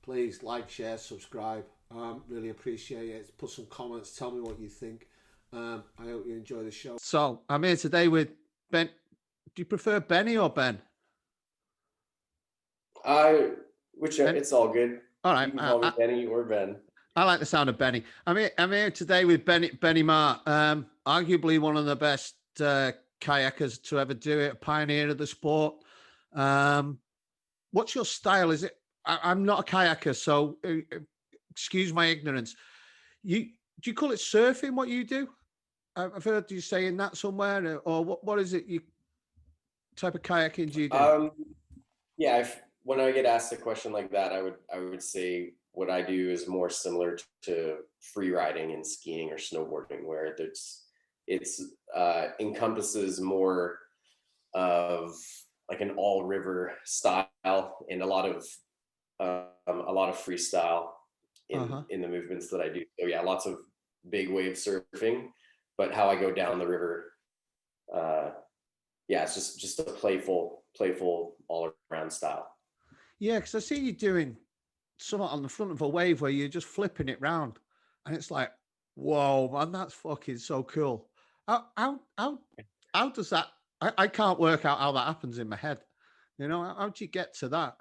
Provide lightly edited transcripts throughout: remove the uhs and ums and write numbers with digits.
please like, share, subscribe. Really appreciate it. Put some comments. Tell me what you think. I hope you enjoy the show. So I'm here today with Ben. Do you prefer Benny or Ben? Ben? It's all good. All right. You can call me Benny or Ben. I like the sound of Benny. I'm here today with Benny Marr, arguably one of the best kayakers to ever do it, a pioneer of the sport. What's your style? Is it? I'm not a kayaker, so excuse my ignorance. Do you call it surfing? What you do? I've heard you saying that somewhere, or what is it? You type of kayaking do you do? Yeah, when I get asked a question like that, I would say what I do is more similar to free riding and skiing or snowboarding, where it's encompasses more of like an all river style and a lot of freestyle in the movements that I do. So yeah, lots of big wave surfing, but how I go down the river, yeah, it's just a playful all around style. Yeah, because I see you doing something on the front of a wave where you're just flipping it round, and it's like, whoa, man, that's fucking so cool. How does that? I can't work out how that happens in my head. You know, how do you get to that?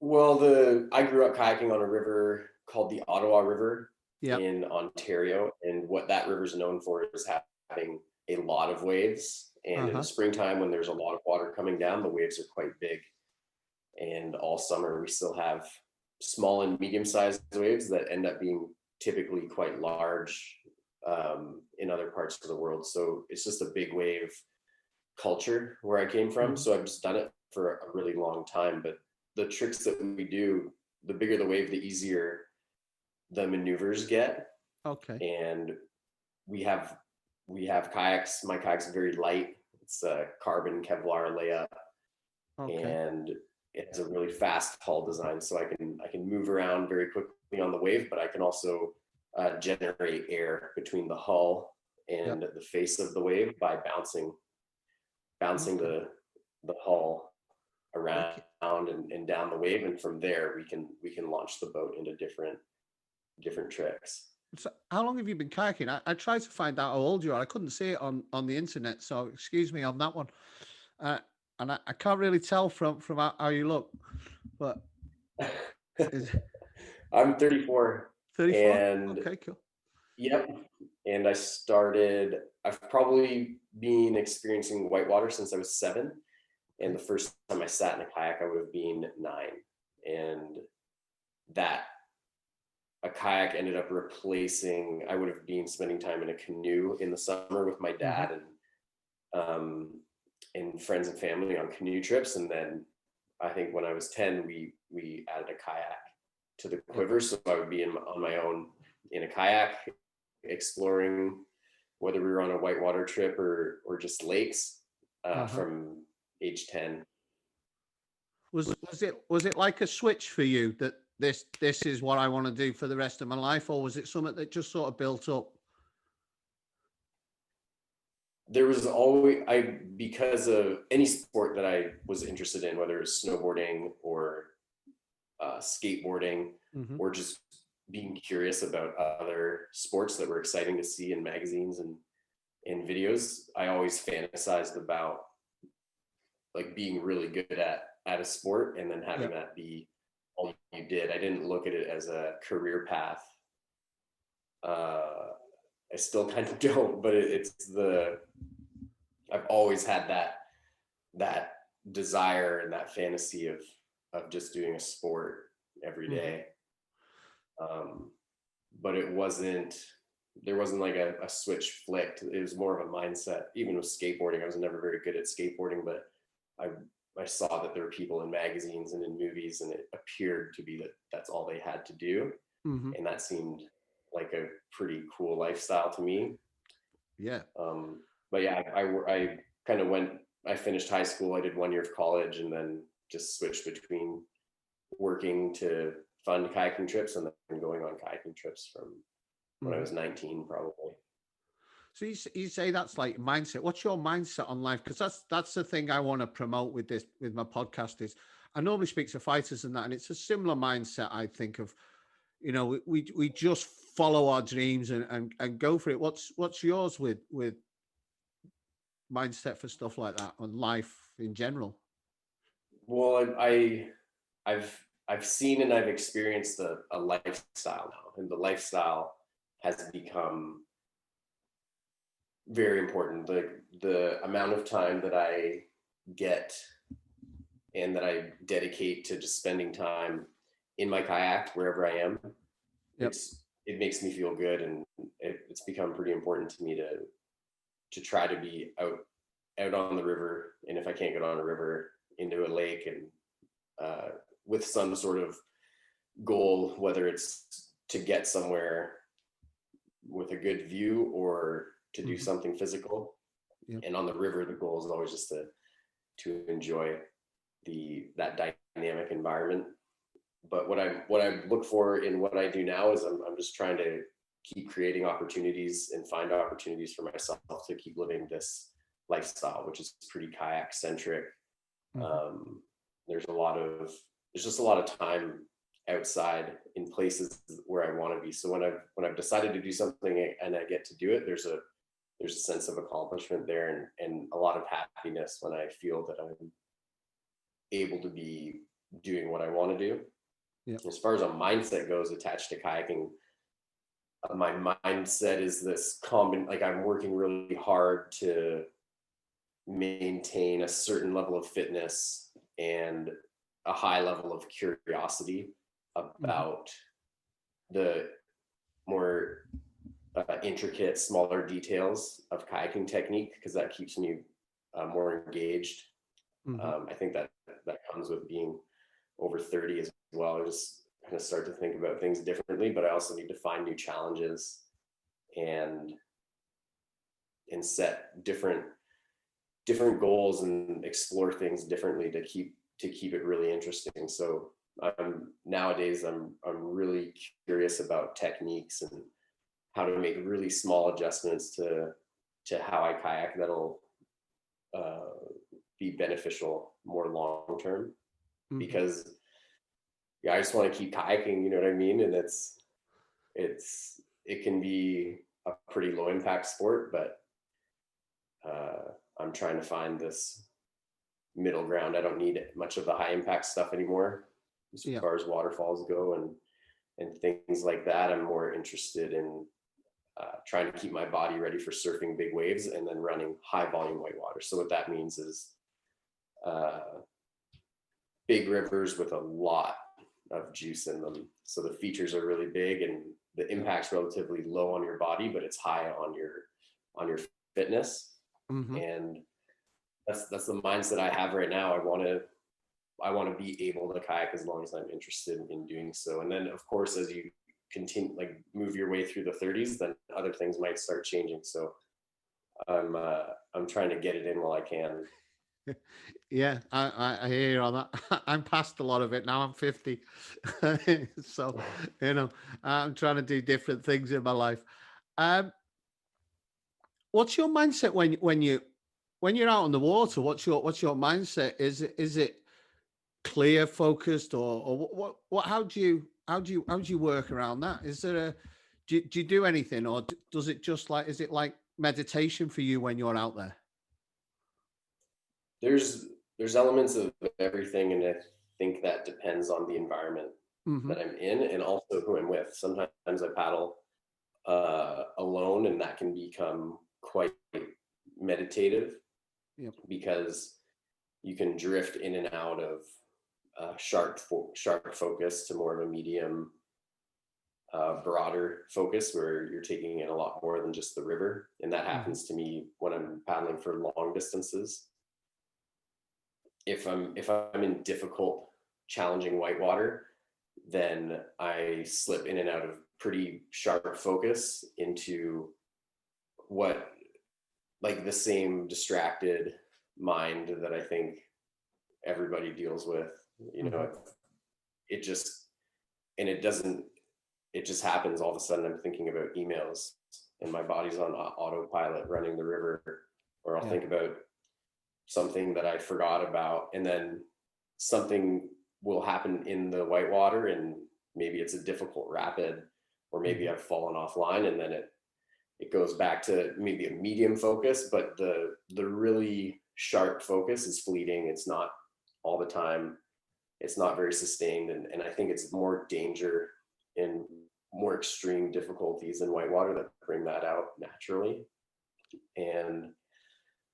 Well, I grew up kayaking on a river called the Ottawa River in Ontario, and what that river is known for is having a lot of waves. And in the springtime, when there's a lot of water coming down, the waves are quite big. And all summer, we still have small and medium-sized waves that end up being typically quite large in other parts of the world. So it's just a big wave culture where I came from. So I've just done it for a really long time. But the tricks that we do, the bigger the wave, the easier the maneuvers get. Okay. And we have kayaks. My kayak's very light. It's a carbon Kevlar layup. Okay. And it has a really fast hull design, so I can move around very quickly on the wave, but I can also generate air between the hull and the face of the wave by bouncing the hull around and down the wave, and from there we can launch the boat into different tricks. So how long have you been kayaking? I tried to find out how old you are. I couldn't see it on the internet, so excuse me on that one. And I can't really tell from how you look, but I'm 34. 34? And okay, cool. Yep. And I've probably been experiencing whitewater since I was 7. And the first time I sat in a kayak, I would have been 9. And a kayak ended up replacing, I would have been spending time in a canoe in the summer with my dad and friends and family on canoe trips. And then I think when I was 10, we added a kayak to the quiver. So I would be on my own in a kayak, exploring, whether we were on a whitewater trip or just lakes from age 10. Was it like a switch for you that this is what I want to do for the rest of my life, or was it something that just sort of built up? There was always, because of any sport that I was interested in, whether it's snowboarding or skateboarding, or just being curious about other sports that were exciting to see in magazines and in videos, I always fantasized about like being really good at a sport and then having that be all you did. I didn't look at it as a career path. I still kind of don't, but I've always had that desire and that fantasy of just doing a sport every day. But there wasn't like a switch flicked. It was more of a mindset. Even with skateboarding, I was never very good at skateboarding, but I saw that there were people in magazines and in movies, and it appeared to be that's all they had to do. And that seemed like a pretty cool lifestyle to me. Yeah. But yeah, I kind of I finished high school, I did 1 year of college, and then just switched between working to fund kayaking trips and then going on kayaking trips from when I was 19, probably. So you say that's like mindset. What's your mindset on life? Because that's the thing I want to promote with my podcast is I normally speak to fighters and that, and it's a similar mindset. I think of, we just follow our dreams and go for it. What's yours with mindset for stuff like that and life in general? Well, I've seen and I've experienced a lifestyle now, and the lifestyle has become very important. The amount of time that I get and that I dedicate to just spending time in my kayak wherever I am, Yep. it makes me feel good, and it's become pretty important to me to try to be out on the river, and if I can't get on a river, into a lake, and with some sort of goal, whether it's to get somewhere with a good view or to do something physical. Yep. And on the river, the goal is always just to enjoy that dynamic environment. But what I look for in what I do now is I'm just trying to keep creating opportunities and find opportunities for myself to keep living this lifestyle, which is pretty kayak centric. There's just a lot of time outside in places where I want to be. So when I've decided to do something and I get to do it, there's a sense of accomplishment there, and a lot of happiness when I feel that I'm able to be doing what I want to do. Yep. As far as a mindset goes attached to kayaking, my mindset is this like I'm working really hard to maintain a certain level of fitness and a high level of curiosity about the more intricate, smaller details of kayaking technique, because that keeps me more engaged. I think that comes with being over 30 as well. I just kind of start to think about things differently, but I also need to find new challenges and set different goals and explore things differently to keep it really interesting. So nowadays I'm really curious about techniques and how to make really small adjustments to how I kayak that'll be beneficial more long term. Because I just want to keep kayaking, you know what I mean? And it can be a pretty low impact sport, but I'm trying to find this middle ground. I don't need much of the high impact stuff anymore as far as waterfalls go and things like that. I'm more interested in trying to keep my body ready for surfing big waves and then running high volume whitewater. So what that means is big rivers with a lot of juice in them. So the features are really big and the impact's relatively low on your body, but it's high on your fitness. And that's the mindset I have right now. I want to be able to kayak as long as I'm interested in doing so. And then of course, as you continue, like move your way through the 30s, then other things might start changing. So I'm trying to get it in while I can. Yeah, I hear you on that. I'm past a lot of it now. I'm 50. So, I'm trying to do different things in my life. What's your mindset when you're out on the water? What's your mindset? Is it clear, focused, or what? How do you work around that? Is there do you do anything, or does it just is it like meditation for you when you're out there? There's elements of everything, and I think that depends on the environment that I'm in and also who I'm with. Sometimes I paddle alone, and that can become quite meditative. Yep. Because you can drift in and out of sharp focus to more of a medium, broader focus where you're taking in a lot more than just the river. And that happens to me when I'm paddling for long distances. If I'm in difficult, challenging whitewater, then I slip in and out of pretty sharp focus into like the same distracted mind that I think everybody deals with. It just happens all of a sudden. I'm thinking about emails and my body's on autopilot running the river, or I'll think about something that I forgot about, and then something will happen in the whitewater, and maybe it's a difficult rapid, or maybe I've fallen offline, and then it goes back to maybe a medium focus, but the really sharp focus is fleeting. It's not all the time. It's not very sustained. And I think it's more danger and more extreme difficulties in whitewater that bring that out naturally. And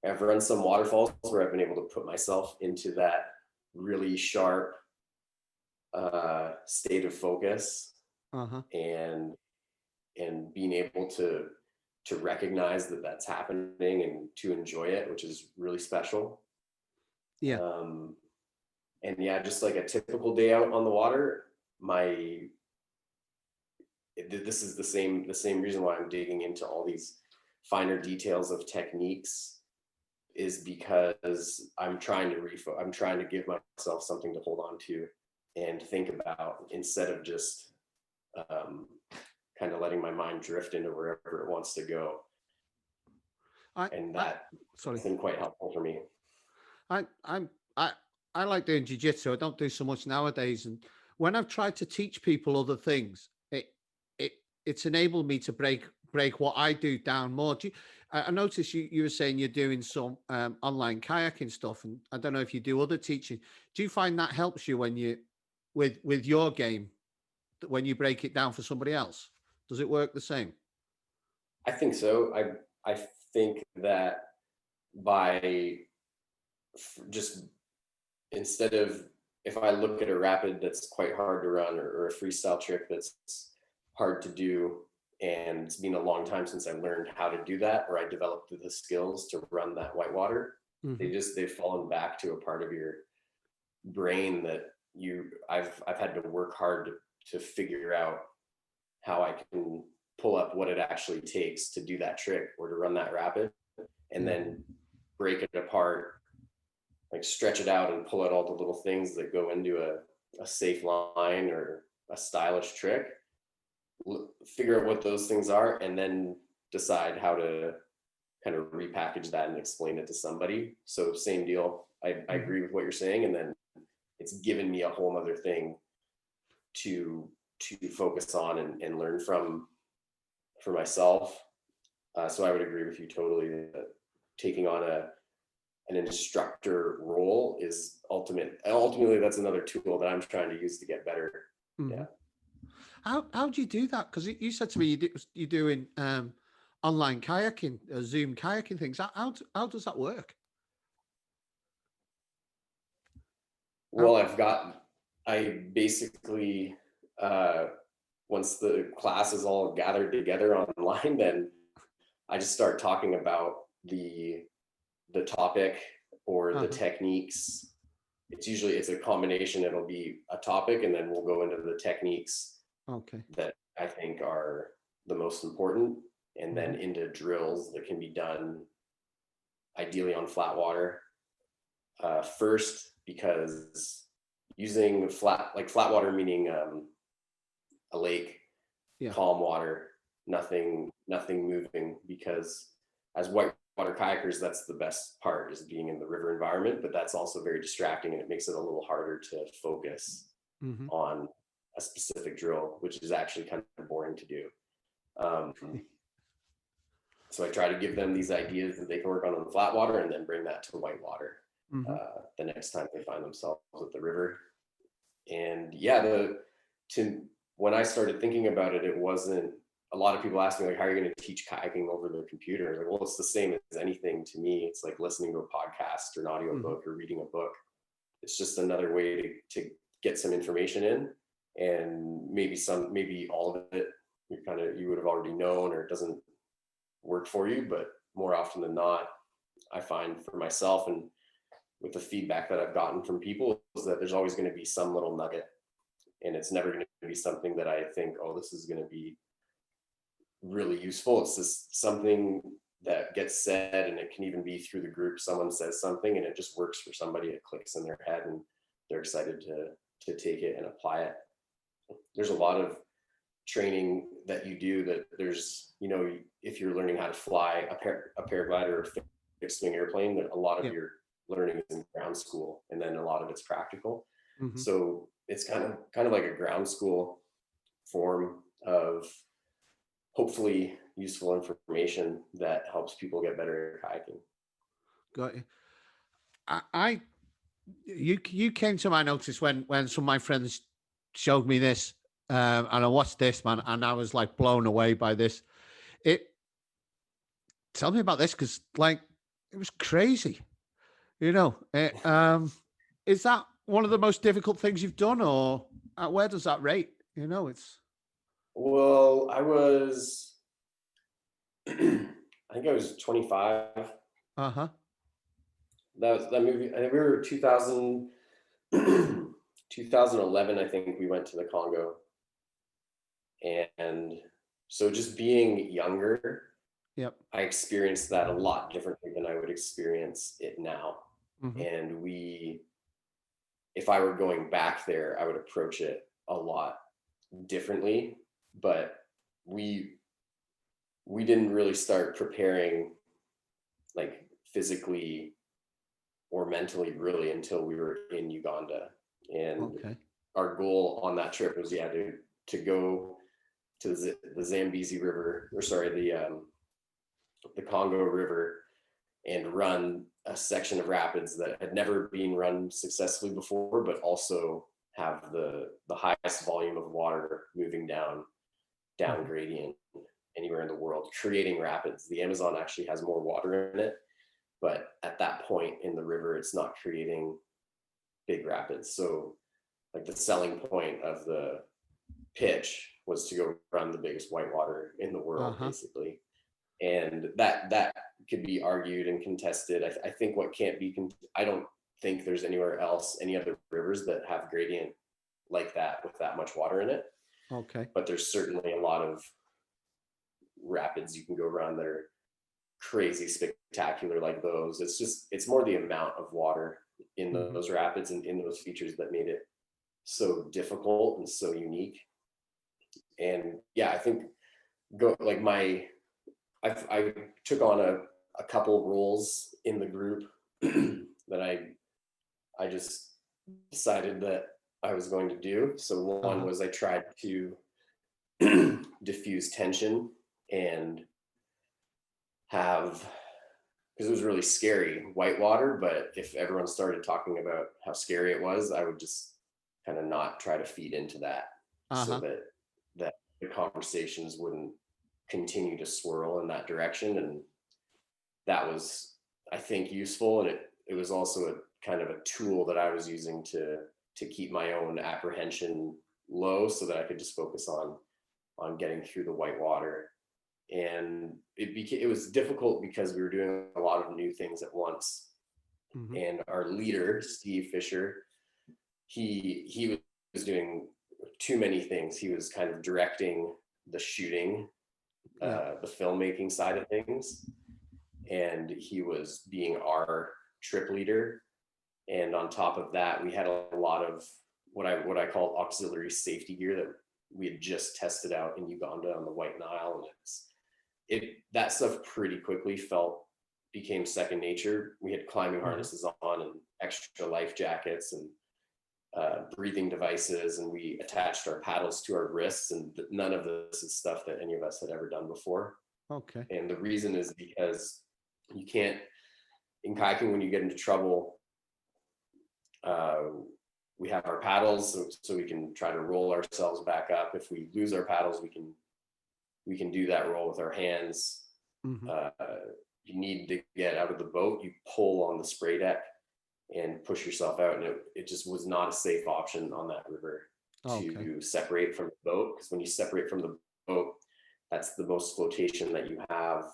I've run some waterfalls where I've been able to put myself into that really sharp state of focus, and being able to recognize that that's happening and to enjoy it, which is really special. Yeah. And yeah, just like a typical day out on the water, this is the same reason why I'm digging into all these finer details of techniques, is because I'm trying to give myself something to hold on to and think about, instead of just kind of letting my mind drift into wherever it wants to go. That's been quite helpful for me. I like doing jiu-jitsu. I don't do so much nowadays. And when I've tried to teach people other things, it's enabled me to break what I do down more. I noticed you were saying you're doing some online kayaking stuff, and I don't know if you do other teaching. Do you find that helps you when you with your game, when you break it down for somebody else? Does it work the same? I think so. I think that by just, instead of, if I look at a rapid that's quite hard to run, or a freestyle trick that's hard to do, and it's been a long time since I learned how to do that, or I developed the skills to run that whitewater, they've fallen back to a part of your brain that I've had to work hard to figure out how I can pull up what it actually takes to do that trick or to run that rapid, and then break it apart, like stretch it out and pull out all the little things that go into a safe line or a stylish trick, figure out what those things are, and then decide how to kind of repackage that and explain it to somebody. So same deal. I agree with what you're saying. And then it's given me a whole other thing to focus on and learn from for myself. So I would agree with you totally that taking on an instructor role is ultimately that's another tool that I'm trying to use to get better. Yeah. How do you do that? Because you said to me you're doing online kayaking, Zoom kayaking things. How does that work? Well, I basically once the class is all gathered together online, then I just start talking about the topic or the techniques. It's a combination. It'll be a topic, and then we'll go into the techniques that I think are the most important, and then into drills that can be done ideally on flat water first, because using flat water, meaning a lake, calm water, nothing moving, because as whitewater kayakers, that's the best part, is being in the river environment, but that's also very distracting, and it makes it a little harder to focus on a specific drill, which is actually kind of boring to do. So I try to give them these ideas that they can work on the flat water, and then bring that to whitewater the next time they find themselves at the river. And yeah, when I started thinking about it, it wasn't, a lot of people ask me, like, how are you going to teach kayaking over the computer? Like, well, it's the same as anything to me. It's like listening to a podcast or an audio book or reading a book. It's just another way to get some information in, and maybe all of it you would have already known, or it doesn't work for you. But more often than not, I find for myself, and with the feedback that I've gotten from people, is that there's always going to be some little nugget, and it's never going to be something that I think, oh, this is going to be really useful. It's just something that gets said, and it can even be through the group. Someone says something and it just works for somebody. It clicks in their head, and they're excited to take it and apply it. There's a lot of training that you do that there's, if you're learning how to fly a paraglider or fixed wing airplane, that a lot of learning is in ground school, and then a lot of it's practical. Mm-hmm. So it's kind of like a ground school form of hopefully useful information that helps people get better at kayaking. Got you. You came to my notice when some of my friends showed me this, and I watched this, man, and I was like blown away by this. Tell me about this, because like it was crazy, you know. Is that one of the most difficult things you've done, or where does that rate? You know, it's. Well, I was, I think I was 25. Uh-huh. That movie. I think we were 2000, 2011. I think we went to the Congo, and so just being younger, Yep. I experienced that a lot differently than I would experience it now. Mm-hmm. And if I were going back there, I would approach it a lot differently. But we didn't really start preparing like physically or mentally really until we were in Uganda. And Okay. our goal on that trip was to go to the Zambezi River, or sorry, the Congo River, and run a section of rapids that had never been run successfully before, but also have the highest volume of water moving down gradient anywhere in the world, creating rapids. The Amazon actually has more water in it, but at that point in the river, it's not creating big rapids. So like the selling point of the pitch was to go run the biggest whitewater in the world, basically. And that could be argued and contested. I think what can't be, I don't think there's anywhere else, any other rivers that have gradient like that with that much water in it. Okay. But there's certainly a lot of rapids you can go run that are crazy spectacular like those. It's more the amount of water in those rapids and in those features that made it so difficult and so unique. And yeah, I think I took on a couple roles in the group that I just decided that I was going to do. So one was I tried to diffuse tension and have, because it was really scary, whitewater, but if everyone started talking about how scary it was, I would just kind of not try to feed into that, so that the conversations wouldn't continue to swirl in that direction. And that was, I think, useful. And it was also a kind of a tool that I was using to keep my own apprehension low, so that I could just focus on getting through the whitewater. And it was difficult because we were doing a lot of new things at once. And our leader, Steve Fisher, he was doing too many things. He was kind of directing the shooting, the filmmaking side of things, and he was being our trip leader. And on top of that, we had a lot of what I call auxiliary safety gear that we had just tested out in Uganda on the White Nile. And that stuff pretty quickly became second nature. We had climbing harnesses on and extra life jackets and breathing devices, and we attached our paddles to our wrists, and none of this is stuff that any of us had ever done before. Okay. And the reason is because you can't, in kayaking, when you get into trouble, we have our paddles, so we can try to roll ourselves back up. If we lose our paddles, we can do that roll with our hands. You need to get out of the boat, you pull on the spray deck and push yourself out. And it just was not a safe option on that river to separate from the boat, because when you separate from the boat, that's the most flotation that you have.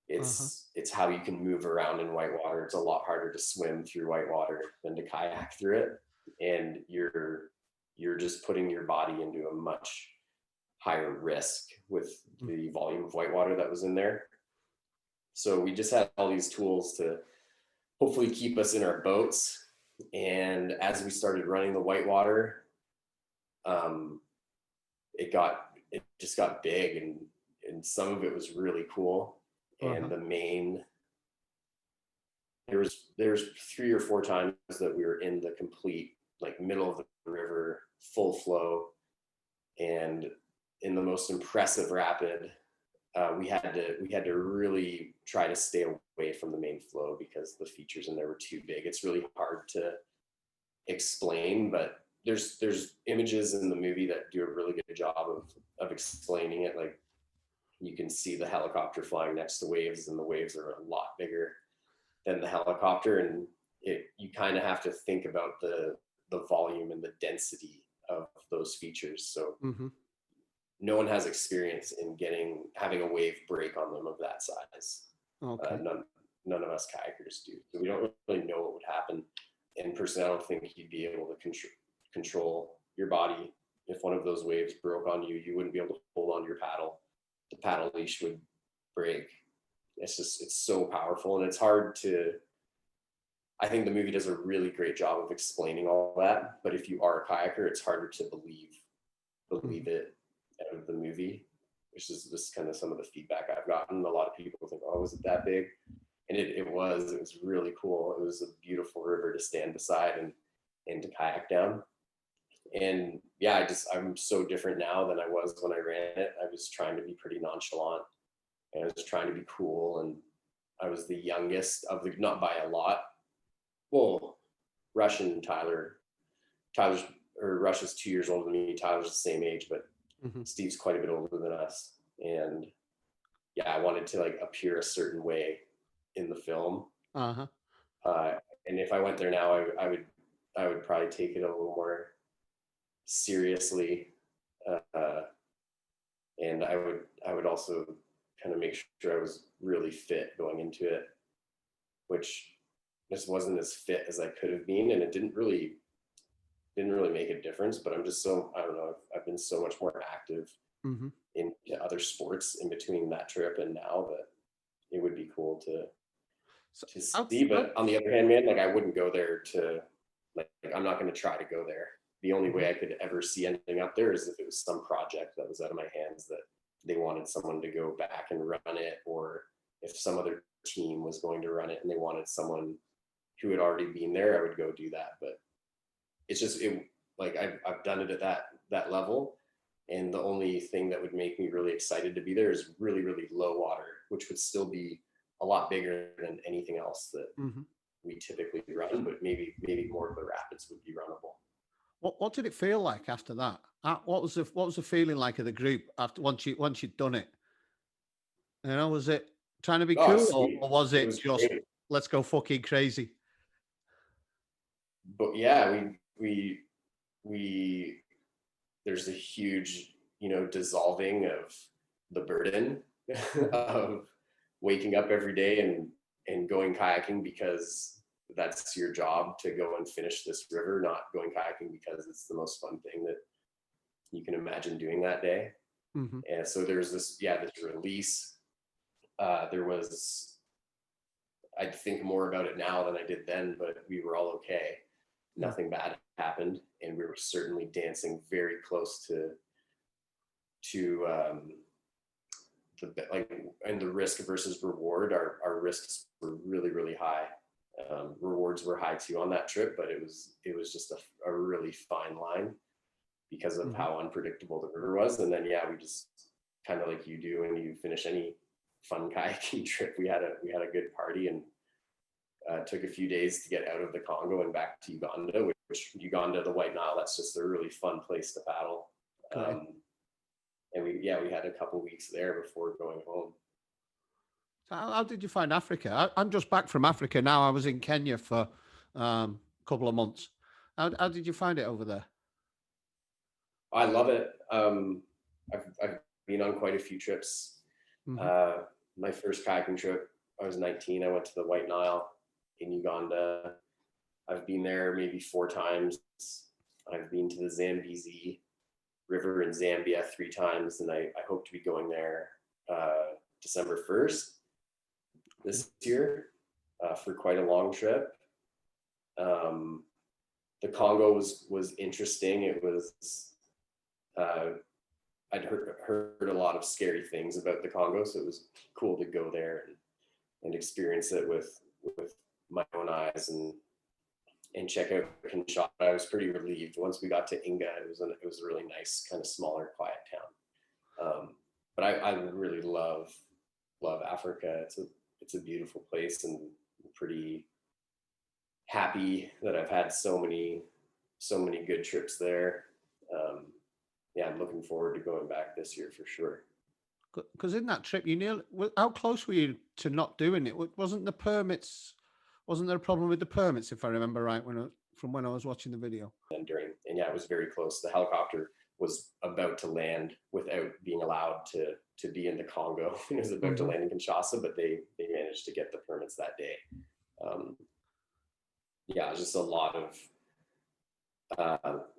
It's how you can move around in whitewater. It's a lot harder to swim through whitewater than to kayak through it. And you're just putting your body into a much higher risk with the volume of whitewater that was in there. So we just had all these tools to hopefully keep us in our boats. And as we started running the whitewater, it just got big, and some of it was really cool. And the main there's 3 or 4 times that we were in the complete like middle of the river, full flow, and in the most impressive rapid, we had to really try to stay away from the main flow because the features in there were too big. It's really hard to explain, but there's images in the movie that do a really good job of explaining it. Like you can see the helicopter flying next to waves, and the waves are a lot bigger than the helicopter, and you kind of have to think about the volume and the density of those features. So no one has experience in having a wave break on them of that size. Okay. None of us kayakers do. So we don't really know what would happen. And personally, I don't think you'd be able to control your body. If one of those waves broke on you, you wouldn't be able to hold on to your paddle. The paddle leash would break. It's so powerful, and it's hard to, I think the movie does a really great job of explaining all that, but if you are a kayaker, it's harder to believe it out of the movie, which is just kind of some of the feedback I've gotten. A lot of people think, oh, was it that big? And it was really cool. It was a beautiful river to stand beside and to kayak down. And yeah, I'm so different now than I was when I ran it. I was trying to be pretty nonchalant, and I was trying to be cool, and I was the youngest of the, not by a lot. Well, Rush and Rush is 2 years older than me. Tyler's the same age, but Steve's quite a bit older than us. And yeah, I wanted to like appear a certain way in the film. And if I went there now, I would probably take it a little more seriously. And I would also kind of make sure I was really fit going into it, which just wasn't as fit as I could have been, and it didn't really make a difference. But I'm just so, I don't know, I've been so much more active in other sports in between that trip and now that it would be cool to see. But on the other hand, man, like I wouldn't go there to like I'm not going to try to go there. The only way I could ever see anything up there is if it was some project that was out of my hands that they wanted someone to go back and run it, or if some other team was going to run it and they wanted someone who had already been there, I would go do that. But it's just like I've done it at that level, and the only thing that would make me really excited to be there is really, really low water, which would still be a lot bigger than anything else that we typically run, but maybe more of the rapids would be runnable. What did it feel like after that? What was the feeling like of the group after once you'd done it? You know, was it trying to be cool, or was it just great. Let's go fucking crazy? But yeah, we there's a huge, dissolving of the burden of waking up every day and going kayaking because that's your job to go and finish this river, not going kayaking because it's the most fun thing that you can imagine doing that day. And so there's this release. There was, I think more about it now than I did then, but we were all okay. Nothing bad happened, and we were certainly dancing very close to and the risk versus reward. Our risks were really, really high. Rewards were high too on that trip, but it was just a really fine line because of how unpredictable the river was. And then we just kind of like you do when you finish any fun kayaking trip. We had a good party, and took a few days to get out of the Congo and back to Uganda, which Uganda, the White Nile, that's just a really fun place to paddle. Okay. And we had a couple weeks there before going home. So how did you find Africa? I'm just back from Africa now. I was in Kenya for a couple of months. How did you find it over there? I love it. I've been on quite a few trips. My first kayaking trip, I was 19. I went to the White Nile in Uganda. I've been there maybe 4 times. I've been to the Zambezi River in Zambia 3 times, and I hope to be going there December 1st this year for quite a long trip. The Congo was interesting. It was I'd heard a lot of scary things about the Congo, so it was cool to go there and experience it with my own eyes and check out Kinshasa. I was pretty relieved once we got to Inga. It was a really nice, kind of smaller, quiet town. But I really love Africa. It's a beautiful place, and I'm pretty happy that I've had so many good trips there. Yeah, I'm looking forward to going back this year for sure. Because in that trip, how close were you to not doing it? Wasn't the permits? Wasn't there a problem with the permits, if I remember right, from when I was watching the video? And yeah, it was very close. The helicopter was about to land without being allowed to be in the Congo. It was about to land in Kinshasa, but they managed to get the permits that day. Yeah, it was just a lot of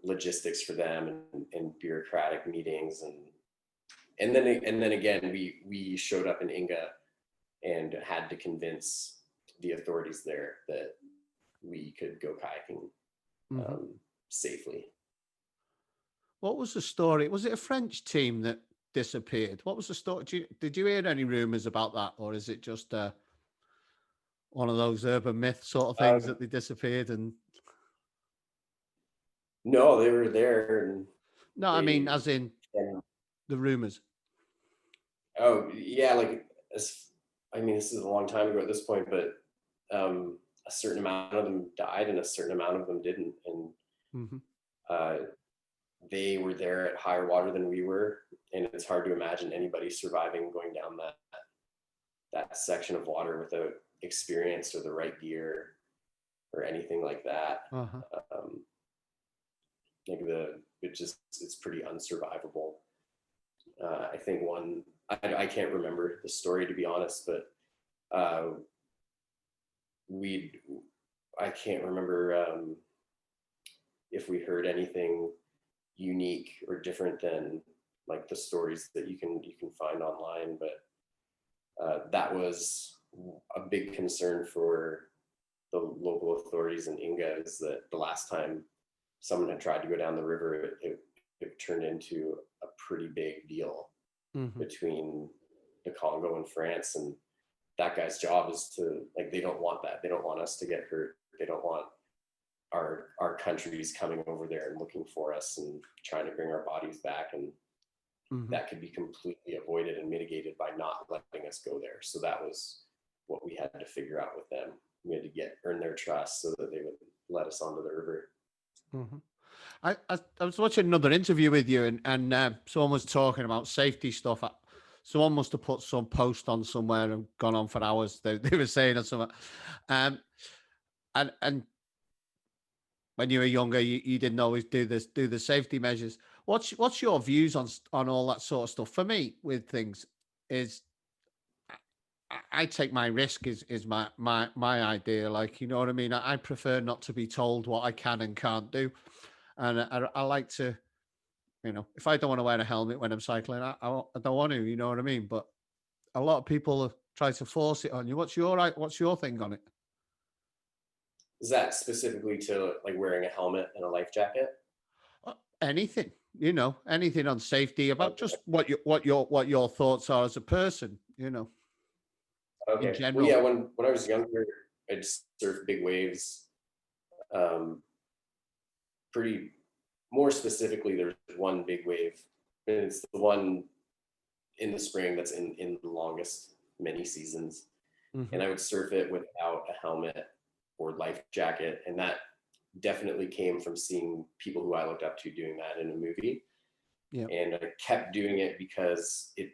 logistics for them and bureaucratic meetings, and then again we showed up in Inga and had to convince the authorities there that we could go kayaking safely. What was the story? Was it a French team that disappeared? What was the story? Did you hear any rumors about that, or is it just one of those urban myth sort of things that they disappeared? And no, they were there. And no, I mean, as in the rumors. Oh yeah, like I mean, this is a long time ago at this point, but a certain amount of them died and a certain amount of them didn't, and they were there at higher water than we were, and it's hard to imagine anybody surviving going down that section of water without experience or the right gear or anything like that. Like it's pretty unsurvivable. I think I can't remember the story, to be honest, but I can't remember if we heard anything unique or different than like the stories that you can find online, but that was a big concern for the local authorities in Inga, is that the last time someone had tried to go down the river, it turned into a pretty big deal between the Congo and France, and that guy's job is to, like, they don't want that. They don't want us to get hurt. They don't want our countries coming over there and looking for us and trying to bring our bodies back, and that could be completely avoided and mitigated by not letting us go there. So that was what we had to figure out with them. We had to earn their trust so that they would let us onto the river. I was watching another interview with you, and someone was talking about safety stuff. Someone must have put some post on somewhere and gone on for hours. They were saying or something. And when you were younger, you didn't always do the safety measures. What's your views on all that sort of stuff? For me, with things is, I take my risk is my idea. Like, you know what I mean? I prefer not to be told what I can and can't do. And I like to, if I don't want to wear a helmet when I'm cycling, I don't want to, you know what I mean? But a lot of people try to force it on you. What's your thing on it? Is that specifically to like wearing a helmet and a life jacket? Anything, anything on safety, about just what your thoughts are as a person, Okay. In general. Well, yeah, when I was younger, I'd surf big waves. Pretty more specifically, there's one big wave, and it's the one in the spring that's in the longest many seasons. And I would surf it without a helmet or life jacket, and that definitely came from seeing people who I looked up to doing that in a movie. Yeah. And I kept doing it because it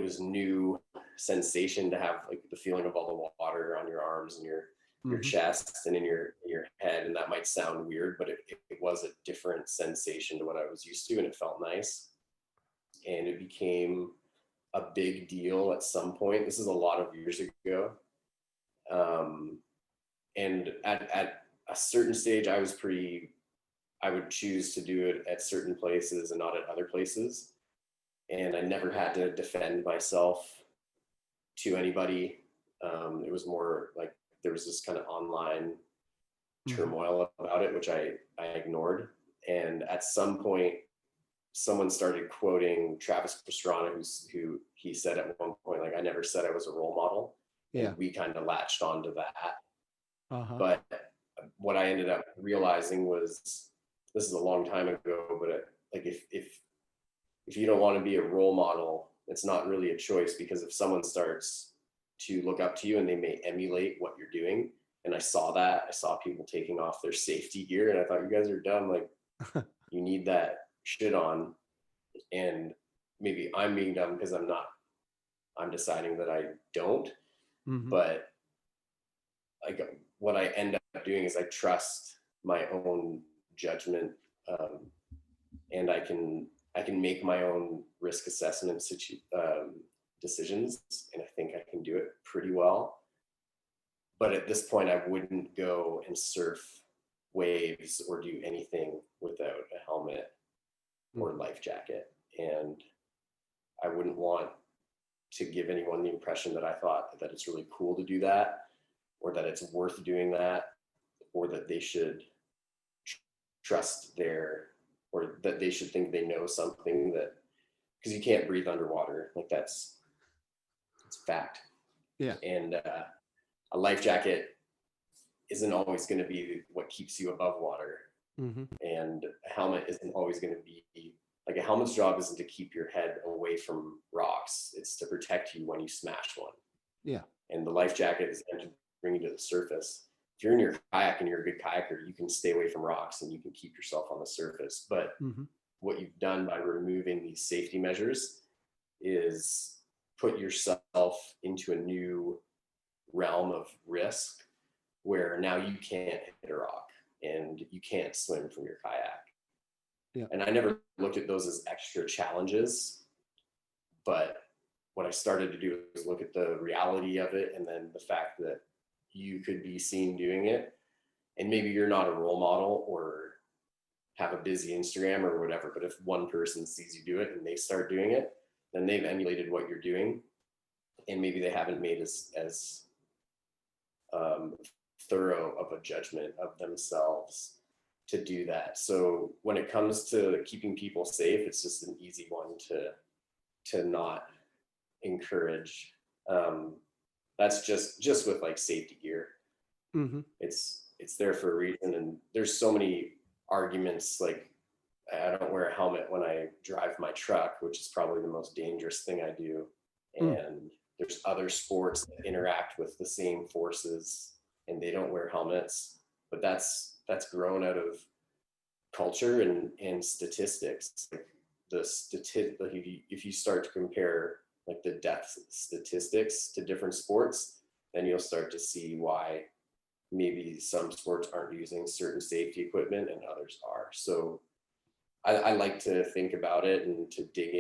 was new sensation to have like the feeling of all the water on your arms and your chest and in your head. And that might sound weird, but it was a different sensation to what I was used to, and it felt nice. And it became a big deal at some point. This is a lot of years ago. And at a certain stage, I would choose to do it at certain places and not at other places. And I never had to defend myself to anybody. It was more like there was this kind of online turmoil about it, which I ignored. And at some point, someone started quoting Travis Pastrana, who he said at one point, like, I never said I was a role model. Yeah. And we kind of latched onto that. But what I ended up realizing was, this is a long time ago, but like if you don't want to be a role model, it's not really a choice, because if someone starts to look up to you and they may emulate what you're doing, and I saw people taking off their safety gear, and I thought, you guys are dumb. Like, you need that shit on. And maybe I'm being dumb because I'm deciding that I don't. But like, what I end up doing is I trust my own judgment, and I can make my own risk assessment decisions, and I think I can do it pretty well. But at this point, I wouldn't go and surf waves or do anything without a helmet or life jacket. And I wouldn't want to give anyone the impression that I thought that it's really cool to do that, or that it's worth doing that, or that they should trust or that they should think they know something, that, because you can't breathe underwater. Like, it's fact. Yeah. And a life jacket isn't always going to be what keeps you above water. And a helmet isn't always going to be, like, a helmet's job isn't to keep your head away from rocks. It's to protect you when you smash one. Yeah. And the life jacket is meant to bring you to the surface. If you're in your kayak and you're a good kayaker, you can stay away from rocks and you can keep yourself on the surface. But what you've done by removing these safety measures is put yourself into a new realm of risk, where now you can't hit a rock and you can't swim from your kayak. Yeah. And I never looked at those as extra challenges, but what I started to do is look at the reality of it, and then the fact that you could be seen doing it, and maybe you're not a role model or have a busy Instagram or whatever, but if one person sees you do it and they start doing it, then they've emulated what you're doing, and maybe they haven't made as thorough of a judgment of themselves to do that. So when it comes to keeping people safe, it's just an easy one to not encourage. That's just with like safety gear. It's there for a reason, and there's so many arguments. Like, I don't wear a helmet when I drive my truck, which is probably the most dangerous thing I do. And there's other sports that interact with the same forces and they don't wear helmets, but that's grown out of culture and statistics. Like if you start to compare like the death statistics to different sports, then you'll start to see why maybe some sports aren't using certain safety equipment and others are. So I like to think about it and to dig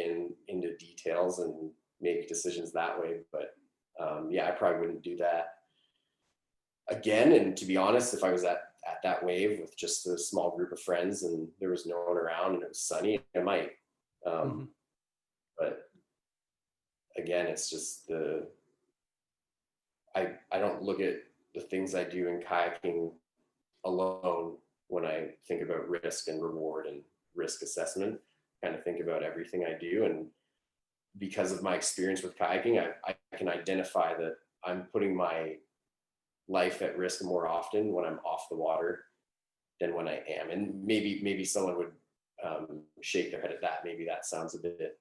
into details and make decisions that way. But yeah, I probably wouldn't do that again. And to be honest, if I was at that wave with just a small group of friends and there was no one around and it was sunny, I might. But again, it's just I don't look at the things I do in kayaking alone when I think about risk and reward and risk assessment. I kind of think about everything I do, and because of my experience with kayaking, I can identify that I'm putting my life at risk more often when I'm off the water than when I am. And maybe someone would shake their head at that. Maybe that sounds a bit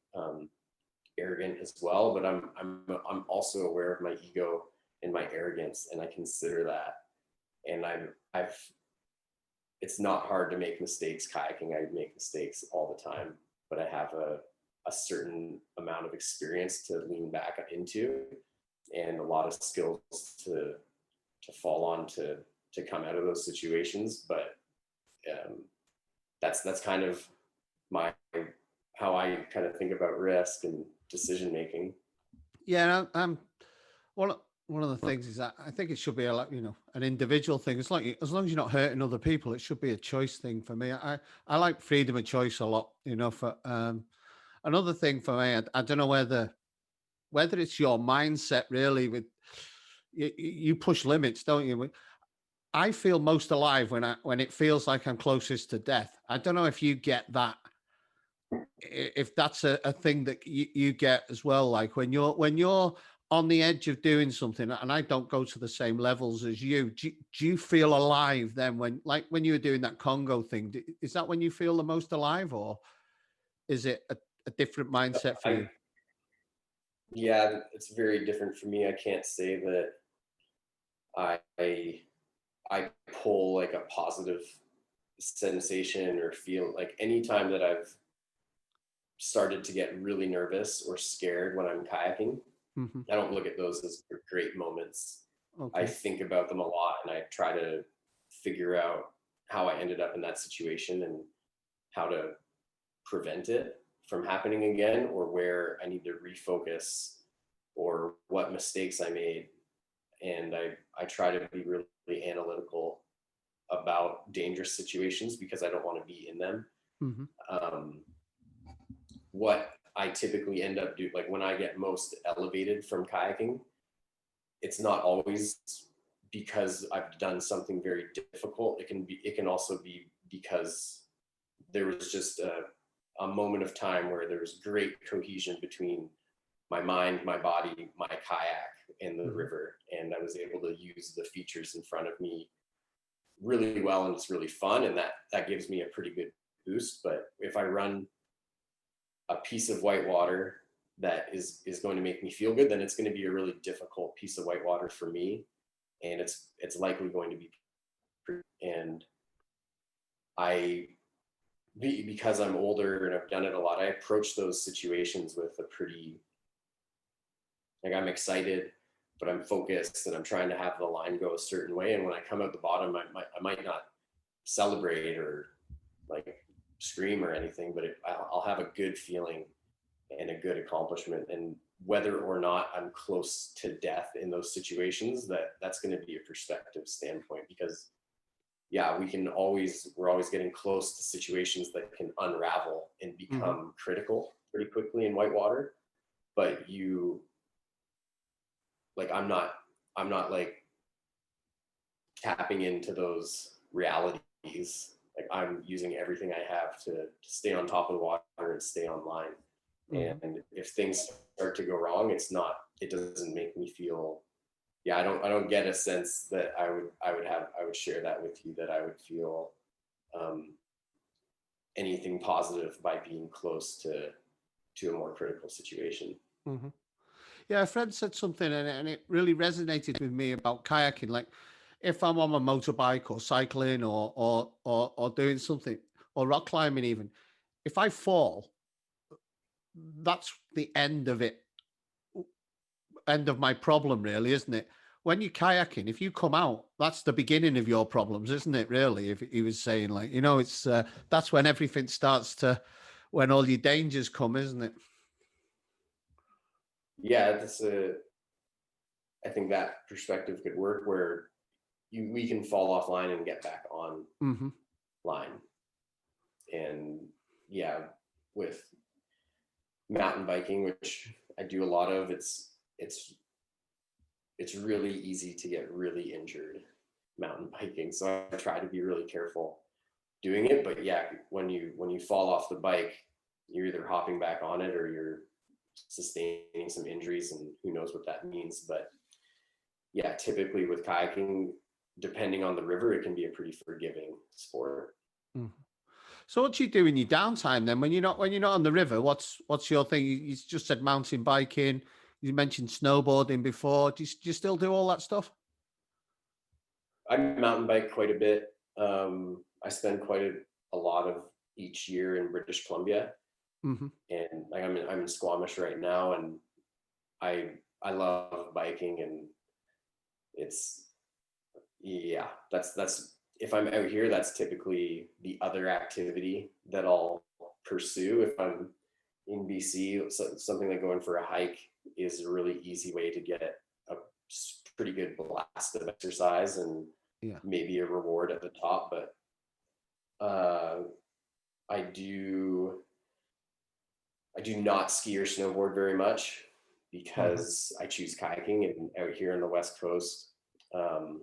arrogant as well, but I'm also aware of my ego and my arrogance, and I consider that. And I've it's not hard to make mistakes kayaking. I make mistakes all the time, but I have a certain amount of experience to lean back into and a lot of skills to fall on to come out of those situations. But that's kind of how I kind of think about risk and decision making. Yeah, one of the things is that I think it should be an individual thing. It's like, as long as you're not hurting other people, it should be a choice thing for me. I like freedom of choice a lot. For another thing for me, I don't know whether it's your mindset really. With you push limits, don't you? I feel most alive when it feels like I'm closest to death. I don't know if you get that. If that's a thing that you get as well, like when you're on the edge of doing something, and I don't go to the same levels as you, do you feel alive then when, like when you were doing that Congo thing? Is that when you feel the most alive, or is it a different mindset for you? Yeah, it's very different for me. I can't say that I I pull like a positive sensation or feel like anytime that I've started to get really nervous or scared when I'm kayaking, Hmm. I don't look at those as great moments. I Okay. think about them a lot and I try to figure out how I ended up in that situation and how to prevent it from happening again, or where I need to refocus, or what mistakes I made. And I try to be really analytical about dangerous situations because I don't want to be in them. Hmm. Um, what I typically end up doing, like when I get most elevated from kayaking, it's not always because I've done something very difficult. It can also be because there was just a moment of time where there was great cohesion between my mind, my body, my kayak, and the Hmm. river. And I was able to use the features in front of me really well, and it's really fun. And that gives me a pretty good boost. But if I run a piece of whitewater that is going to make me feel good, then it's going to be a really difficult piece of whitewater for me. And it's likely going to be, and I because I'm older and I've done it a lot, I approach those situations with a pretty, like, I'm excited, but I'm focused and I'm trying to have the line go a certain way. And when I come out the bottom, I might not celebrate or like scream or anything, but I'll have a good feeling and a good accomplishment. And whether or not I'm close to death in those situations, that's going to be a perspective standpoint, because yeah, we're always getting close to situations that can unravel and Hmm. become critical pretty quickly in whitewater. But like I'm not like tapping into those realities. Like I'm using everything I have to stay on top of the water and stay online. Hmm. And if things start to go wrong, it doesn't make me feel, yeah, I don't get a sense that I would share that with you, that I would feel um, anything positive by being close to a more critical situation. Hmm. Yeah, a friend said something, and it really resonated with me about kayaking. Like, if I'm on a motorbike or cycling or doing something, or rock climbing even, if I fall, that's the end of it, end of my problem, really, isn't it? When you're kayaking, if you come out, that's the beginning of your problems, isn't it? Really, if he was saying, like, it's that's when everything starts to, when all your dangers come, isn't it? Yeah, I think that perspective could work, where we can fall offline and get back on Hmm. line. And yeah, with mountain biking, which I do a lot of, it's really easy to get really injured mountain biking. So I try to be really careful doing it. But yeah, when you fall off the bike, you're either hopping back on it or you're sustaining some injuries, and who knows what that means. But yeah, typically with kayaking, depending on the river, it can be a pretty forgiving sport. Hmm. So what do you do in your downtime then, when you're not on the river? What's your thing? You just said mountain biking. You mentioned snowboarding before. Do you still do all that stuff? I mountain bike quite a bit. I spend quite a lot of each year in British Columbia, Hmm. and like I'm in Squamish right now, and I love biking, and it's, yeah, that's if I'm out here, that's typically the other activity that I'll pursue. If I'm in BC, something like going for a hike is a really easy way to get a pretty good blast of exercise and Yeah. maybe a reward at the top. But I do I do not ski or snowboard very much Hmm. because I choose kayaking. And out here on the West Coast, um,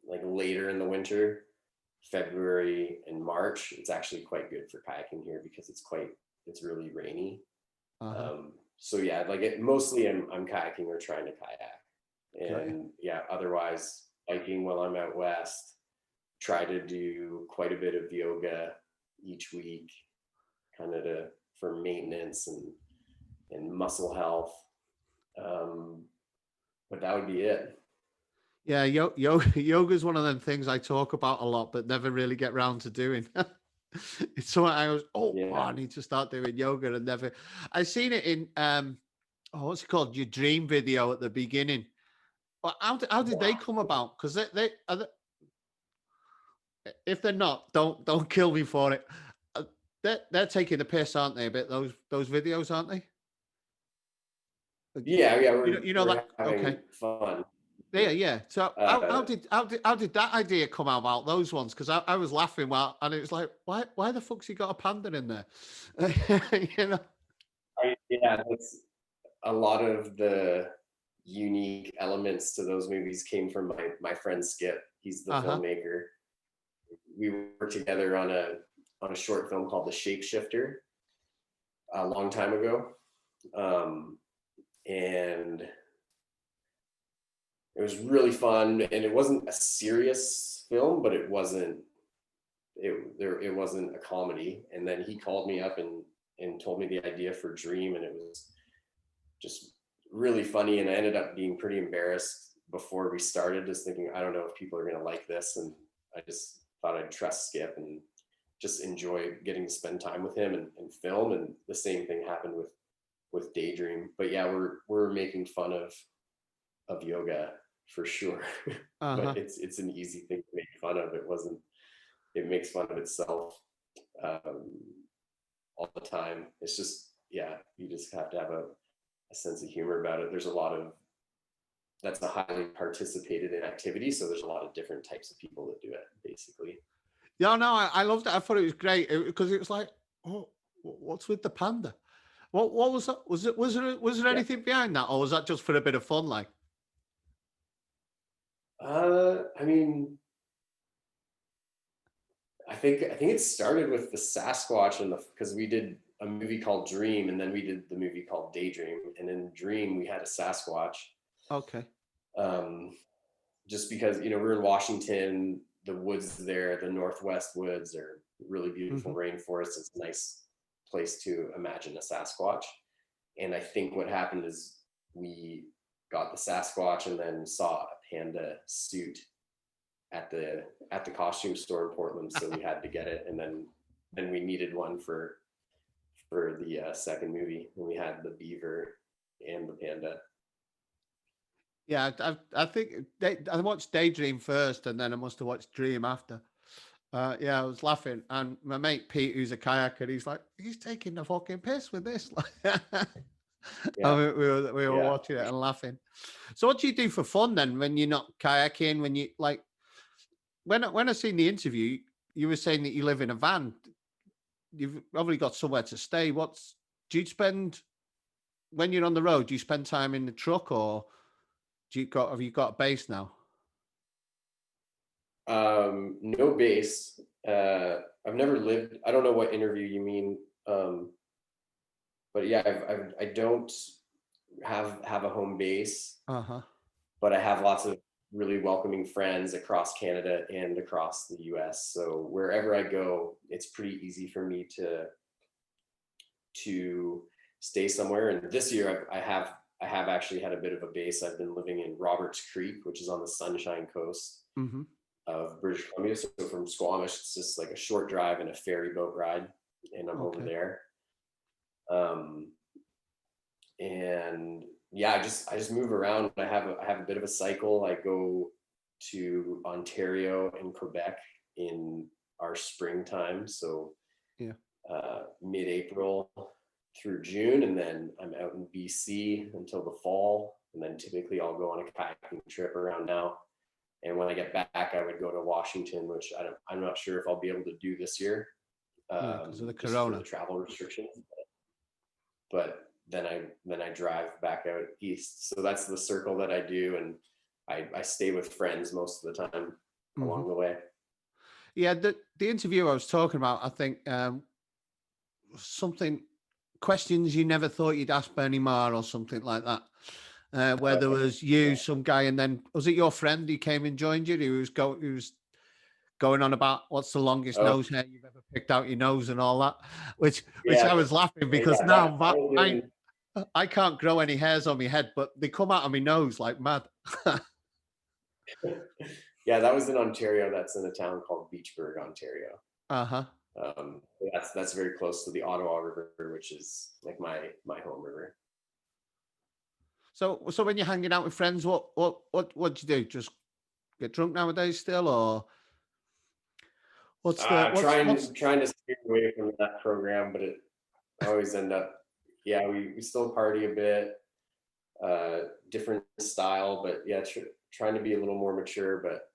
like later in the winter, February and March, it's actually quite good for kayaking here because it's really rainy. Uh-huh. Um, so yeah, like mostly I'm kayaking or trying to kayak, and yeah, otherwise biking while I'm out west. Try to do quite a bit of yoga each week, kind of for maintenance and muscle health. But that would be it. Yeah, yoga is one of them things I talk about a lot, but never really get around to doing. It's something I was, I need to start doing yoga, and never. I seen it in what's it called? Your dream video at the beginning. Well, how did they come about? Because if they're not, don't kill me for it. They're taking the piss, aren't they? A bit those videos, aren't they? Yeah, we're like having fun. Yeah. So how did that idea come about? Those ones, because I was laughing and it was like, why the fuck's he got a panda in there? Yeah, that's a lot of the unique elements to those movies came from my friend Skip. He's the filmmaker. We worked together on a short film called The Shapeshifter a long time ago, and it was really fun. And it wasn't a serious film, but it wasn't a comedy. And then he called me up and told me the idea for Dream, and it was just really funny. And I ended up being pretty embarrassed before we started, just thinking, I don't know if people are going to like this. And I just thought I'd trust Skip and just enjoy getting to spend time with him and film. And the same thing happened with Daydream. But yeah, we're making fun of yoga for sure. But it's an easy thing to make fun of. It makes fun of itself all the time. It's just, yeah, you just have to have a sense of humor about it. There's that's a highly participated in activity. So there's a lot of different types of people that do it, basically. Yeah, no, I loved it. I thought it was great because it was like, what's with the panda? What was that? Was there anything behind that, or was that just for a bit of fun? Like, I mean, I think it started with the Sasquatch because we did a movie called Dream, and then we did the movie called Daydream, and in Dream we had a Sasquatch. Okay. Just because we're in Washington, the woods there, the Northwest woods are really beautiful rainforest. It's a nice place to imagine a Sasquatch. And I think what happened is we got the Sasquatch and then saw a panda suit at the costume store in Portland, so we had to get it. And then we needed one for the second movie, and we had the beaver and the panda. Yeah, I think I watched Daydream first, and then I must have watched Dream after. Yeah, I was laughing, and my mate Pete, who's a kayaker, he's like, he's taking the fucking piss with this. We were watching it and laughing. So, what do you do for fun then when you're not kayaking? When you like, when I seen the interview, you were saying that you live in a van. You've probably got somewhere to stay. Do you spend when you're on the road? Do you spend time in the truck, or have you got a base now? No base. I've never lived. I don't know what interview you mean. But yeah, I don't have a home base. But I have lots of really welcoming friends across Canada and across the US. So wherever I go, it's pretty easy for me to stay somewhere. And this year I have actually had a bit of a base. I've been living in Roberts Creek, which is on the Sunshine Coast of British Columbia. So from Squamish, it's just like a short drive and a ferry boat ride, and I'm over there. And yeah, I just move around. I have a bit of a cycle. I go to Ontario and Quebec in our springtime, so mid-April through June, and then I'm out in BC until the fall, and then typically I'll go on a kayaking trip around now. And when I get back, I would go to Washington, which I'm not sure if I'll be able to do this year because of the corona, the travel restrictions. But then I drive back out east. So that's the circle that I do, and I stay with friends most of the time along the way. Yeah, the interview I was talking about, I think something questions you never thought you'd ask Bernie Maher or something like that? Where there was you, some guy, and then was it your friend who came and joined you? Who was going on about what's the longest nose hair you've ever picked out your nose and all that, which I was laughing because now I can't grow any hairs on my head, but they come out of my nose like mad. Yeah, that was in Ontario. That's in a town called Beachburg, Ontario. That's very close to the Ottawa River, which is like my home river. So when you're hanging out with friends, what do you do? Just get drunk nowadays still, or trying to steer away from that program, but it always end up. Yeah, we still party a bit, different style, but yeah, trying to be a little more mature. But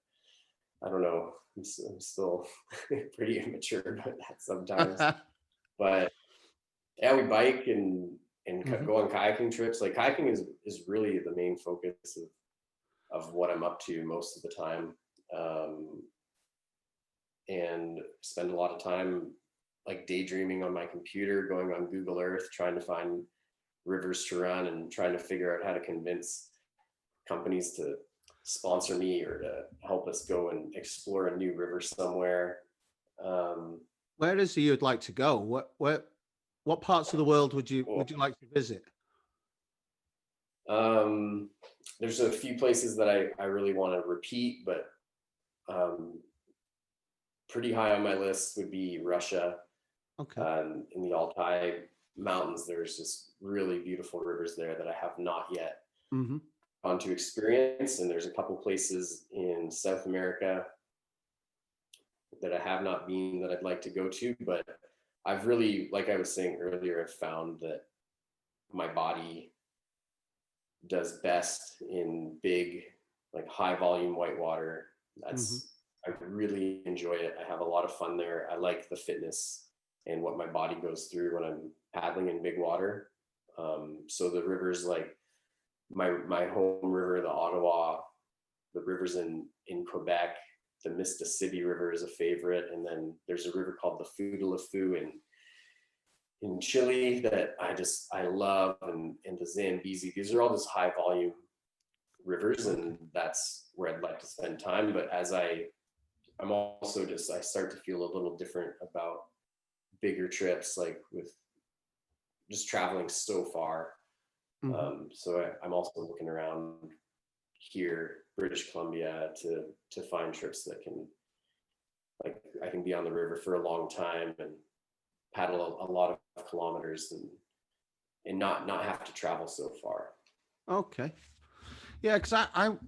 I don't know, I'm still pretty immature about that sometimes. But yeah, we bike and go on kayaking trips. Like kayaking is really the main focus of what I'm up to most of the time, and spend a lot of time like daydreaming on my computer, going on Google Earth, trying to find rivers to run and trying to figure out how to convince companies to sponsor me or to help us go and explore a new river somewhere. Where is it you'd like to go? What parts of the world would you like to visit? There's a few places that I really want to repeat, but pretty high on my list would be Russia. Okay. In the Altai Mountains, there's just really beautiful rivers there that I have not yet gone to experience. And there's a couple places in South America that I have not been that I'd like to go to, but I've really, like I was saying earlier, I've found that my body does best in big, like high volume whitewater. I really enjoy it. I have a lot of fun there. I like the fitness and what my body goes through when I'm paddling in big water. So the rivers like my home river, the Ottawa, the rivers in Quebec, the Mississippi River is a favorite. And then there's a river called the Fuda in Chile that I love, and the Zambezi. These are all just high volume rivers, and that's where I'd like to spend time. But as I'm also I start to feel a little different about bigger trips, like with just traveling so far. So I'm also looking around here, British Columbia, to find trips that I can be on the river for a long time and paddle a lot of kilometers and not have to travel so far. Okay. Yeah, because I'm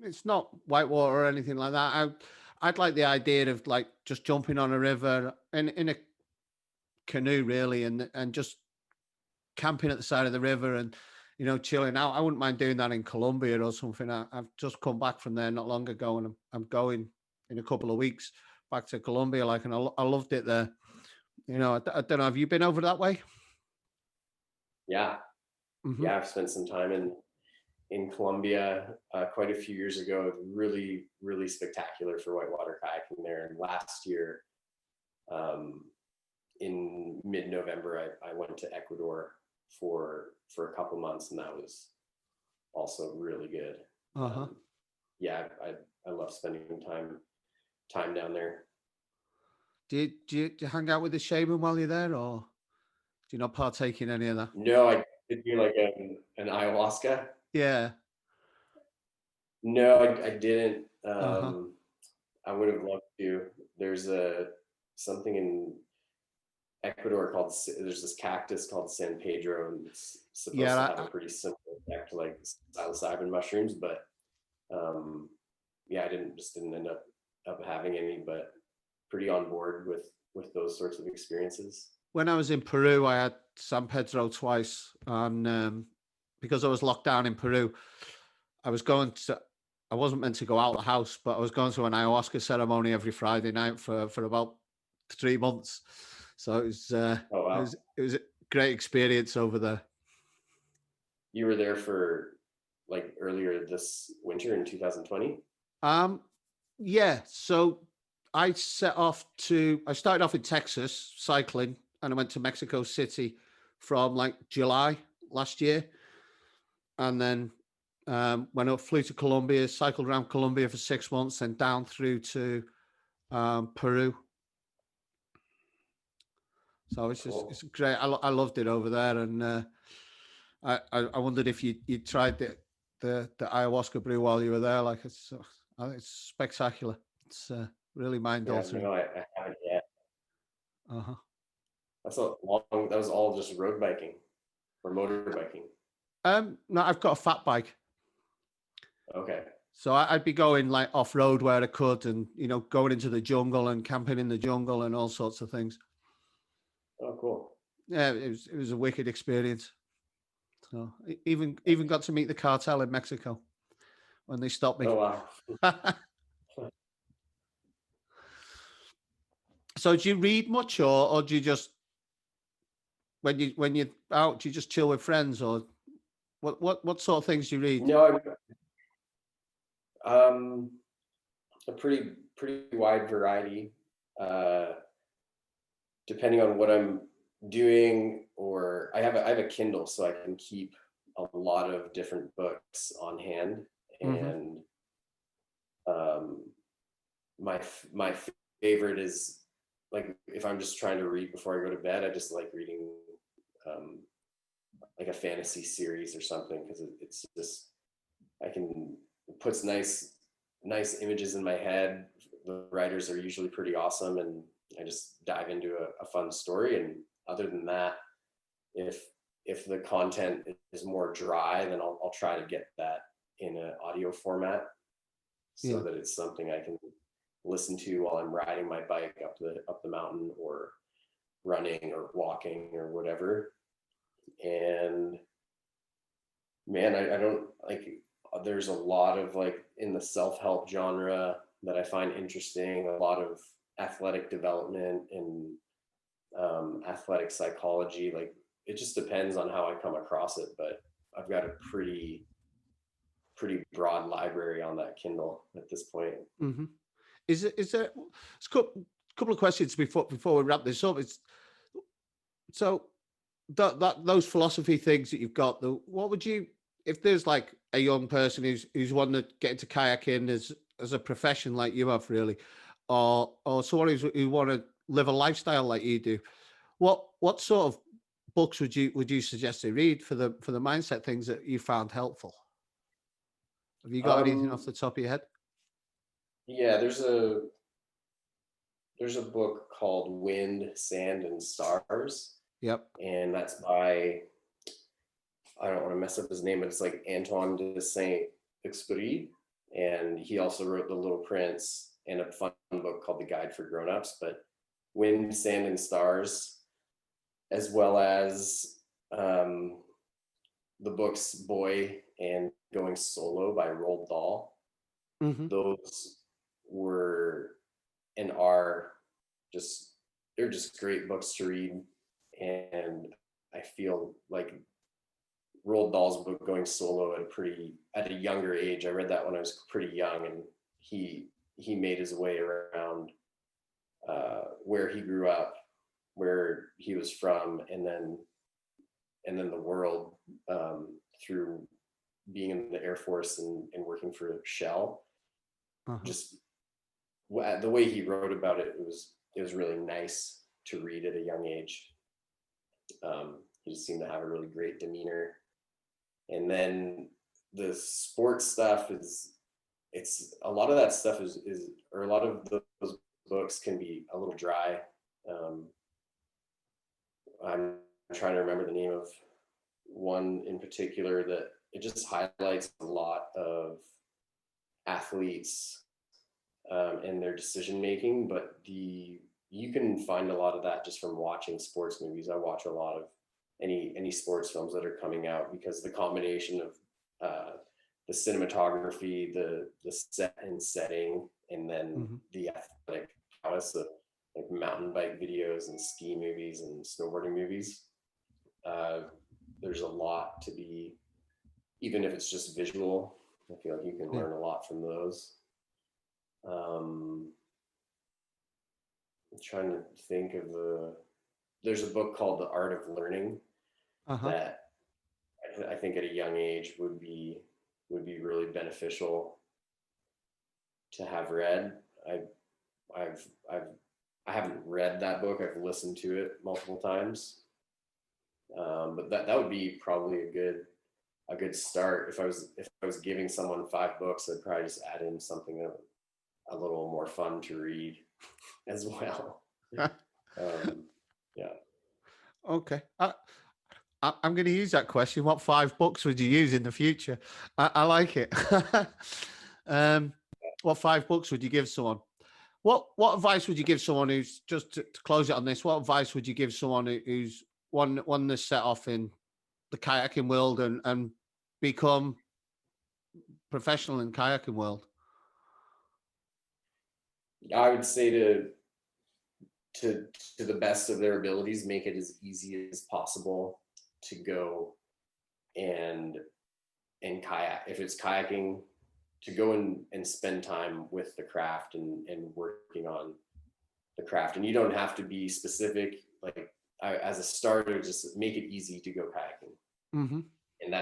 it's not whitewater or anything like that. I'd like the idea of like just jumping on a river in a canoe really, and just camping at the side of the river and chilling out. I wouldn't mind doing that in Colombia or something. I've just come back from there not long ago, and I'm going in a couple of weeks back to Colombia. Like, and I loved it there. I don't know. Have you been over that way? Yeah, yeah. I've spent some time in Colombia quite a few years ago. Really, really spectacular for whitewater kayaking there. And last year, in mid-November, I went to Ecuador for a couple months, and that was also really good. Yeah, I love spending time down there. Do you hang out with the shaman while you're there, or do you not partake in any of that? No, I did do like an ayahuasca. Yeah. No, I didn't. I would have loved to. There's something in Ecuador there's this cactus called San Pedro, and it's supposed to have a pretty similar effect to like psilocybin mushrooms, but yeah, I didn't end up having any, but pretty on board with those sorts of experiences. When I was in Peru, I had San Pedro twice, and because I was locked down in Peru, I wasn't meant to go out of the house, but I was going to an ayahuasca ceremony every Friday night for about 3 months. So it was a great experience over there. You were there for like earlier this winter in 2020? Yeah. So I started off in Texas cycling, and I went to Mexico City from like July last year, and then went up, flew to Colombia, cycled around Colombia for 6 months, then down through to Peru. So it's just, it's great. I loved it over there, and I wondered if you tried the ayahuasca brew while you were there. Like it's spectacular. It's really mind altering. No, I haven't yet. Uh-huh. That's a long. That was all just road biking or motorbiking. No, I've got a fat bike. Okay. So I'd be going like off road where I could, and going into the jungle and camping in the jungle and all sorts of things. Oh, cool. Yeah, it was a wicked experience. So even got to meet the cartel in Mexico when they stopped me. Oh wow. So do you read much, or do you just when you're out, do you just chill with friends, or what sort of things do you read? No, a pretty wide variety, depending on what I'm doing, or I have a Kindle, so I can keep a lot of different books on hand, and my favorite is like if I'm just trying to read before I go to bed, I just like reading like a fantasy series or something, because it's just it puts nice images in my head. The writers are usually pretty awesome, and I just dive into a fun story. And other than that, if the content is more dry, then I'll try to get that in an audio format, so that it's something I can listen to while I'm riding my bike up the mountain, or running or walking or whatever. And man, I don't like, there's a lot of like in the self-help genre that I find interesting, a lot of athletic development and athletic psychology. Like it just depends on how I come across it, but I've got a pretty broad library on that Kindle at this point. Mm-hmm. Is there a couple of questions before we wrap this up? It's so that those philosophy things that you've got, what would you, if there's like a young person who's wanting to get into kayaking as a profession like you have, really, or someone who want to live a lifestyle like you do, what sort of books would you suggest they read for the mindset things that you found helpful? Have you got anything off the top of your head? Yeah, there's a book called Wind, Sand, and Stars. Yep. And that's by, I don't want to mess up his name, but it's like Antoine de Saint-Exupéry. And he also wrote The Little Prince and a fun book called The Guide for Grown-Ups. But Wind, Sand, and Stars, as well as the books Boy and Going Solo by Roald Dahl. Mm-hmm. Those were and are they're just great books to read. And I feel like Roald Dahl's book Going Solo at a younger age. I read that when I was pretty young, and he made his way around where he grew up, where he was from, and then the world through being in the Air Force and working for Shell. Uh-huh. Just the way he wrote about it, it was really nice to read at a young age. He just seemed to have a really great demeanor. And then the sports stuff it's a lot of that stuff is or a lot of those books can be a little dry. I'm trying to remember the name of one in particular that it just highlights a lot of athletes and their decision making, but you can find a lot of that just from watching sports movies. I watch a lot of any sports films that are coming out, because the combination of the cinematography, the set and setting, and then the athletic prowess of like mountain bike videos and ski movies and snowboarding movies. There's a lot to be, even if it's just visual, I feel like you can learn a lot from those. I'm trying to think of there's a book called The Art of Learning that I think at a young age would be really beneficial to have read. I haven't read that book. I've listened to it multiple times, but that would be probably a good start. If I was giving someone 5 books, I'd probably just add in something a little more fun to read as well. Yeah. Okay. I'm going to use that question. What 5 books would you use in the future? I like it. What 5 books would you give someone? What advice would you give someone who's, just to close it on this, what advice would you give someone who's one to set off in the kayaking world and become professional in kayaking world? I would say to the best of their abilities, make it as easy as possible to go and kayak. If it's kayaking, to go and spend time with the craft and working on the craft. And you don't have to be specific. Like as a starter, just make it easy to go kayaking. And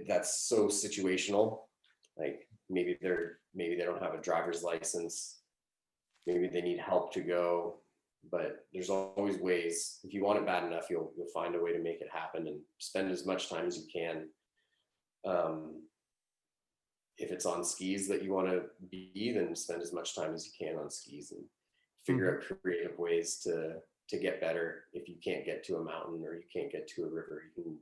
that's so situational. Like maybe they don't have a driver's license. Maybe they need help to go, but there's always ways. If you want it bad enough, you'll find a way to make it happen and spend as much time as you can. If it's on skis that you want to be, then spend as much time as you can on skis and figure out creative ways to get better. If you can't get to a mountain or you can't get to a river, you can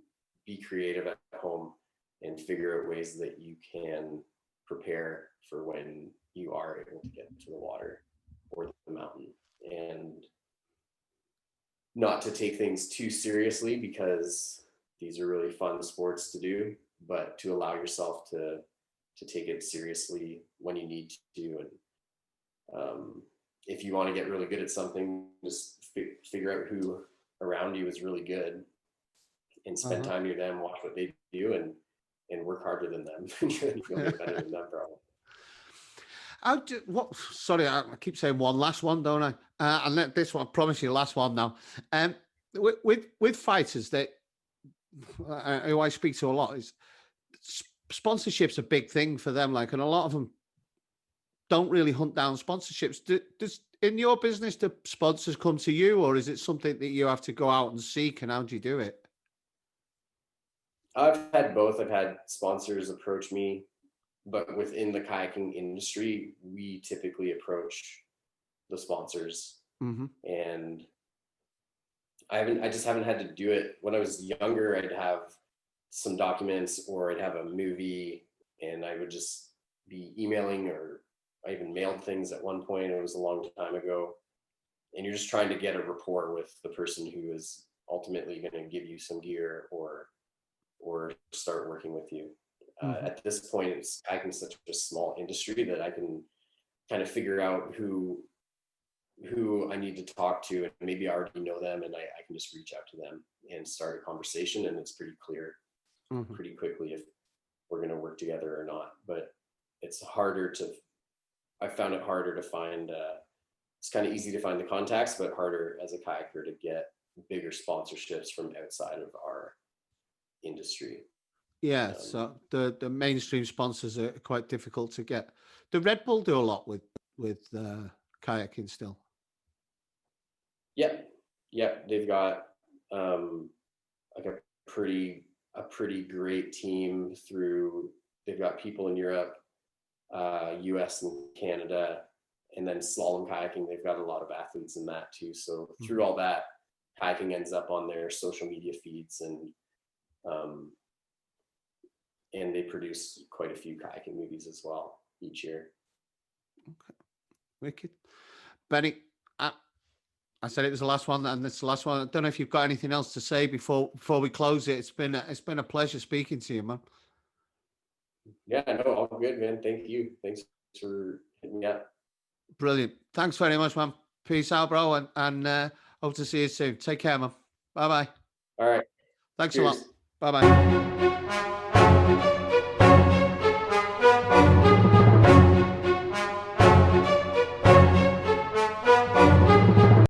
be creative at home and figure out ways that you can prepare for when you are able to get to the water or the mountain, and not to take things too seriously, because these are really fun sports to do, but to allow yourself to take it seriously when you need to. And if you want to get really good at something, just figure out who around you is really good and spend time near them, watch what they do, and work harder than them. You'll get better than them, probably. Sorry, I keep saying one last one, don't I? And this one, I promise you, last one now. With fighters that who I speak to a lot, is sponsorship's a big thing for them. Like, and a lot of them don't really hunt down sponsorships. Does in your business, do sponsors come to you, or is it something that you have to go out and seek? And how do you do it? I've had both. I've had sponsors approach me, but within the kayaking industry, we typically approach the sponsors. And I just haven't had to do it. When I was younger, I'd have some documents, or I'd have a movie, and I would just be emailing, or I even mailed things at one point. It was a long time ago. And you're just trying to get a rapport with the person who is ultimately going to give you some gear or start working with you. At this point, it's kayaking such a small industry that I can kind of figure out who I need to talk to, and maybe I already know them, and I can just reach out to them and start a conversation, and it's pretty clear pretty quickly if we're going to work together or not. But it's I found it harder to find, it's kind of easy to find the contacts, but harder as a kayaker to get bigger sponsorships from outside of our industry. Yeah, so the mainstream sponsors are quite difficult to get. The Red Bull do a lot with kayaking still. Yep, they've got like a pretty great team through. They've got people in Europe, US and Canada, and then slalom kayaking. They've got a lot of athletes in that too. So through all that, kayaking ends up on their social media feeds, and they produce quite a few kayaking movies as well each year. Okay, wicked. Benny, I said it was the last one, and it's the last one. I don't know if you've got anything else to say before we close it. It's been a pleasure speaking to you, man. Yeah, no, all good, man. Thank you. Thanks for hitting me up. Brilliant. Thanks very much, man. Peace out, bro, and hope to see you soon. Take care, man. Bye-bye. All right. Thanks Cheers. a lot. Bye-bye.